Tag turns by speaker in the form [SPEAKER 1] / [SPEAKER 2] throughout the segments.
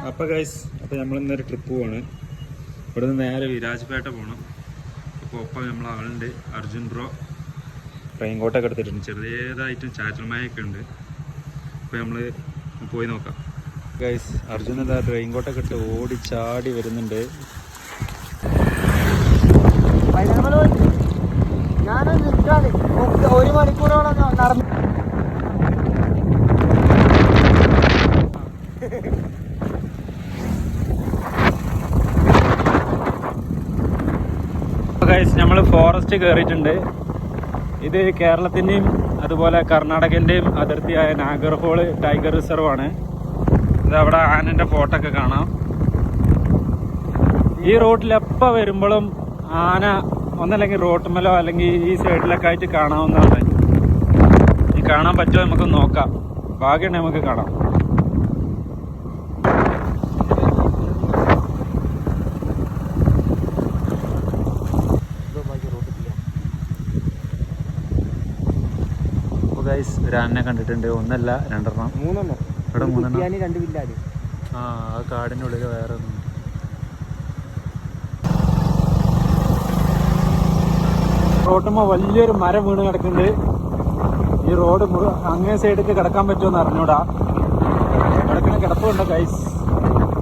[SPEAKER 1] അപ്പോൾ ഗൈസ്, അപ്പോൾ നമ്മളിന്നൊരു ട്രിപ്പ് പോവാണ്. ഇവിടെ നിന്ന് നേരെ വിരാജ്പേട്ട പോകണം. അപ്പോൾ ഒപ്പം നമ്മൾ ആളുണ്ട്, അർജുൻ ബ്രോ റെയിൻകോട്ടൊക്കെ എടുത്തിട്ടുണ്ട്. ചെറിയതായിട്ടും ചാറ്റൽ മഴയൊക്കെ ഉണ്ട്. അപ്പോൾ നമ്മൾ പോയി നോക്കാം. ഗൈസ്, അർജുൻ എന്താ റെയിൻകോട്ടൊക്കെ ഇട്ട് ഓടിച്ചാടി വരുന്നുണ്ട്.
[SPEAKER 2] ഒരു മണിക്കൂറോളം നടന്നു.
[SPEAKER 1] നമ്മൾ ഫോറസ്റ്റ് കയറിയിട്ടുണ്ട്. ഇത് കേരളത്തിൻ്റെയും അതുപോലെ കർണാടകൻ്റെയും അതിർത്തിയായ നാഗർഹോൾ ടൈഗർ റിസർവ് ആണ്. ഇത് അവിടെ ആനൻ്റെ ഫോട്ടോ ഒക്കെ കാണാം. ഈ റോട്ടിൽ എപ്പോൾ വരുമ്പോഴും ആന ഒന്നല്ലെങ്കിൽ റോട്ടുമലോ അല്ലെങ്കിൽ ഈ സൈഡിലൊക്കെ ആയിട്ട് കാണാവുന്നതാണ്. ഈ കാണാൻ പറ്റുമോ നമുക്ക് നോക്കാം. ഭാഗ്യമുണ്ടെങ്കിൽ നമുക്ക് കാണാം. ഒരു ആനനെ കണ്ടിട്ടുണ്ട്. ഒന്നല്ല, രണ്ടെണ്ണം, ഇവിടെ മൂന്നെണ്ണം. ആ കാടിൻ്റെ ഉള്ളിൽ വേറെ ഒന്നും. റോട്ടുമ്പോൾ വലിയൊരു മരം വീണ് കിടക്കുന്നുണ്ട്. ഈ റോഡ് അങ്ങേ സൈഡിലേക്ക് കിടക്കാൻ പറ്റുമെന്ന് അറിഞ്ഞൂടാ. കിടക്കുന്ന കിടപ്പുണ്ടോ ഗൈസ്?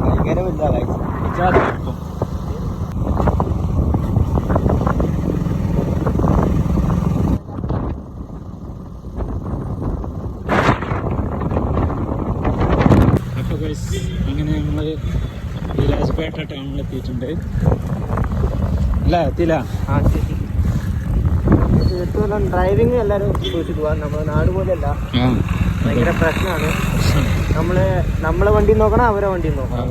[SPEAKER 1] ഭയങ്കര വലുതാ ഗൈസ്. കിടക്കും. അങ്ങനെ ഞങ്ങൾ വിരാജ്പേട്ട ടൗണിലെത്തിയിട്ടുണ്ട്. അല്ല, എത്തിയില്ല.
[SPEAKER 2] ഡ്രൈവിങ് എല്ലാവരും സൂക്ഷിച്ചു പോകാൻ. നമ്മുടെ നാട് പോലെയല്ല, ഭയങ്കര പ്രശ്നമാണ്. നമ്മളെ വണ്ടി നോക്കണം, അവരെ വണ്ടി നോക്കണം.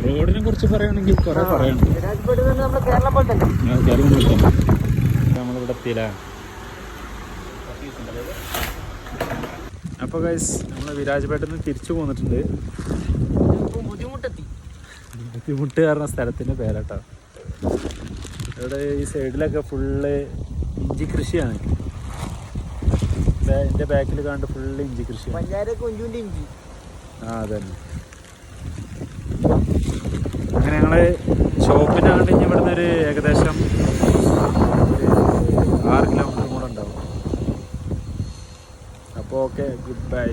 [SPEAKER 1] റോഡിനെ കുറിച്ച് പറയുകയാണെങ്കിൽ കുറെ പറയാനുണ്ട്.
[SPEAKER 2] വിരാജ്പേട്ട നമ്മുടെ കേരളം പോലെ തന്നെ.
[SPEAKER 1] നമ്മളിവിടെ എത്തിയില്ല. അപ്പോൾ ഗൈസ്, നമ്മൾ വിരാജ്പേട്ടയിൽ നിന്ന് തിരിച്ചു പോന്നിട്ടുണ്ട്. ബുദ്ധിമുട്ട് കാരണം സ്ഥലത്തിൻ്റെ പേരാട്ടോ. ഇവിടെ ഈ സൈഡിലൊക്കെ ഫുള്ള് ഇഞ്ചി കൃഷിയാണ്. എൻ്റെ ബാക്കിൽ കണ്ട് ഫുള്ള് ഇഞ്ചി കൃഷിയാണ്. ആ അതന്നെ. അങ്ങനെ ഞങ്ങൾ ഷോപ്പിനാണ്ട് ഇനി ഇവിടുന്ന് ഒരു ഏകദേശം 6 കിലോമീറ്റർ കൂടെ ഉണ്ടാവും. അപ്പോൾ ഓക്കെ, ഗുഡ് ബൈ.